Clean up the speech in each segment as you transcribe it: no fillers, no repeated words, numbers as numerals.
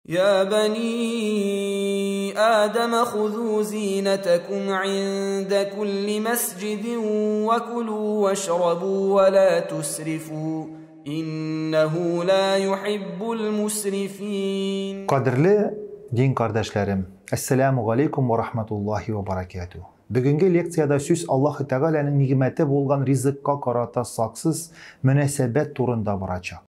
يا بني آدم خذوا زينتكم عند كل مسجد وكلوا واشربوا ولا تسرفوا إنه لا يحب المسرفين. Qadrli din kardeşlerim, Esselamu Aleyküm ve Rahmetullahi ve Berekatuhu. Bugünkü leksiyada söz Allah-u Teala'nın nimeti bolgan rizikka karata saksız münasebet turunda baracak.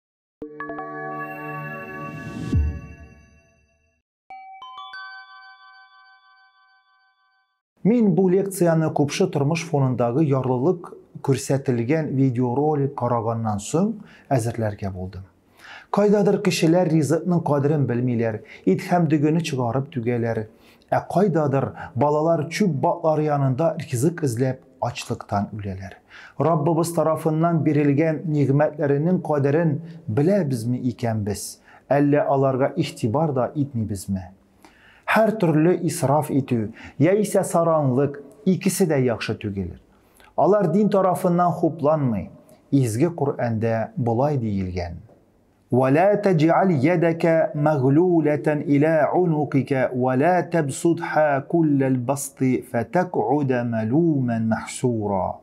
Мен bu leksiyani көпші тұрмыш fonundağı yarlılık көрсетілген videorolik qarağandan soң әзірләргә болдым. Kaydadır kişiler rizikning qadrin bilmeyler, ithemdügünü çıkarıp tügeler. Kaydadır balalar çüp batlары yanında rizik izlep açlıktan üleler. Rabbimiz tarafından berilgen nimetlerinin qadrin bilebіз mi iken biz? Әллә alarga ihtibar da etmeybiz mi? Her türlü israf etü, ya ise saranlık, ikisi de yaxşı tügelir. Alar din tarafından hoplanmay. İzgi Kur'an'da bulay deyilgen. وَلَا تَجْعَلْ يَدَكَ مَغْلُولَةً إِلَى عُنُقِكَ وَلَا تَبْسُطْهَا كُلَّ الْبَسْطِ فَتَقْعُدَ مَلُومًا مَحْسُورًا.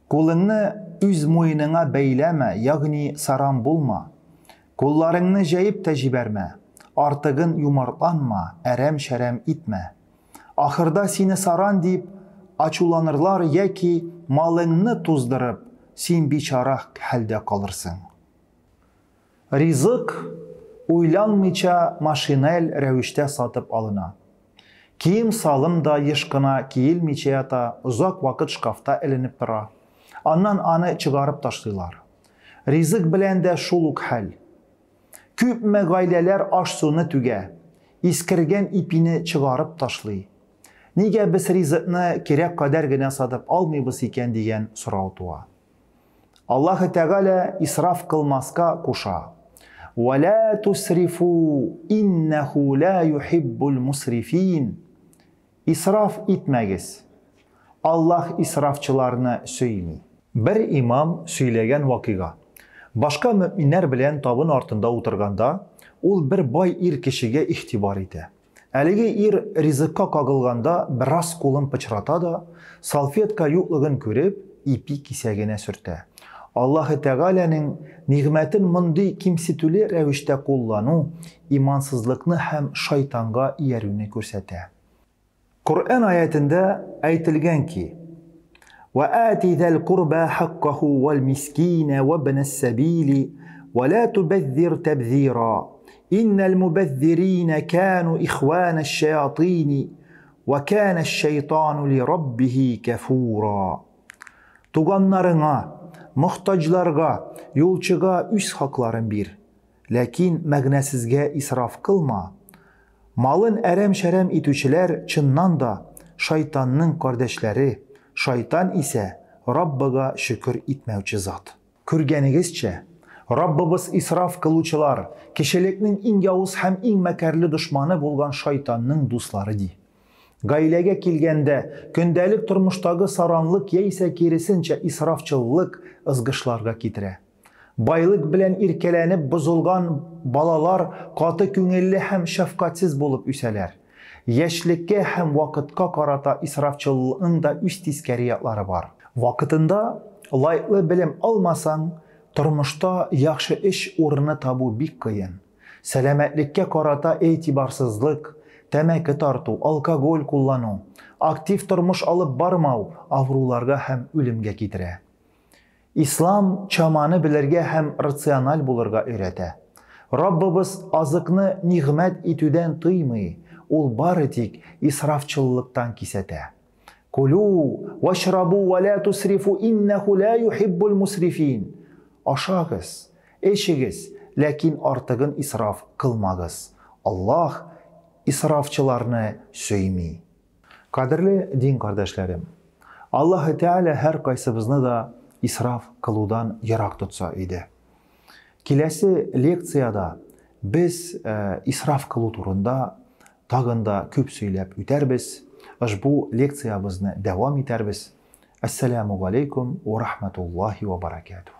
Kolunu üz moynuna beyleme, yani saran bulma. Kollarını jayıp da jiberme. Artıgın yumartlanma, erem şerem itme. Ahırda seni saran deyip açulanırlar ya ki malını tuzdırıp sen biçara halde kalırsın. Rizık uylanmayça maşinel revişte satıp alına. Kiyim salım da yışkına kiyilmeyçe yata uzak vakit şkafta elinip tıra. Andan anı çıkarıp taşlılar. Rizık bilen de şuluk hal. Küpme gayleler aş sonu tüge. İskirgen ipini çıkarıp taşlı. Nige biz rizikni kerek kadar gene satıp almaybız iken diyen sorav tuğa. Allah-u Teala israf kılmaska kuşa. وَلَا تُسْرِفُوا إِنَّهُ لَا يُحِبُّ الْمُسْرِفِينَ. İsraf etmegiz. Allah israfçılarını söylemi. Bir imam söylegen vakıga. Başka müminler bilen tabın artında oturganda, ol bir bay ir kişiye ihtibar ete. Әліге ir rizikka kagılganda biraz kolun pıçrata da, salfetka yoklığın körüp, ipi kisegine sürte. Allah-u Teala'nın nimetin mındı kimsitüli revişte kullanı, imansızlıkını hem şeytanga yerine görsete. Kur'an ayetinde aytilgen ki, وَآتِ ذَا الْقُرْبَى حَقَّهُ وَالْمِسْكِينَ وَابْنَ السَّبِيلِ وَلَا تُبَذِّرْ تَبْذِيرًا إِنَّ الْمُبَذِّرِينَ كَانُوا إِخْوَانَ الشَّيَاطِينِ وَكَانَ الشَّيْطَانُ لِرَبِّهِ كَفُورًا. Tuganlarına, muhtaclarga, yolçuga üs hakların bir. Lakin məgnəsizge israf kılma. Malın ərəm şərəm etüçülər çınnan da şeytanın kardeşleri, şeytan ise Rabbiga şükür etmevçi zat. Kürgenigizçe, Rabbimiz israf kılıçılar, kişiliknin in yavuz hem in mekerli düşmanı bulgan şeytanın dostları di. Gailege kilgende, gündelik turmuştagı saranlık ya ise kerisince israfçılık ızgışlarga kitire. Baylık bilen irkelenip bozulgan balalar katı künelli hem şefkatsiz bulup üseler. Yeşlikke hem vakitka karata israfçılığın da üst iskeriyatları var. Vakitinde layıklı bilim almasan, turmuşta yaxşı iş orını tabu bik kıyın. Selametlikke karata etibarsızlık, temeki tartu, alkogol kullanı, aktif turmuş alıp barmav, avrularga hem ölümge kitire. İslam çamanı bilirge hem rasyonal bulurga öğrete. Rabbimiz azıkını nimet etüden tıymayı, ol baritik israfçılıktan kisete. Kulu veşrabu ve la tusrifu innehu la yuhibbul musrifin. Aşağız, eşigiz, lakin artıgın israf kılmagız. Allah israfçılarını söymey. Kadirli din kardeşlerim, Allah-u Teala her kaysımızını da israf kılıdan yarak tutsa idi. Kilesi leksiyada biz israf kılı turunda tağında köp söylep üterbiz. Bu leksiyamızı devam eterbiz. Esselamu Aleyküm ve Rahmetullahi ve Berekatuhu.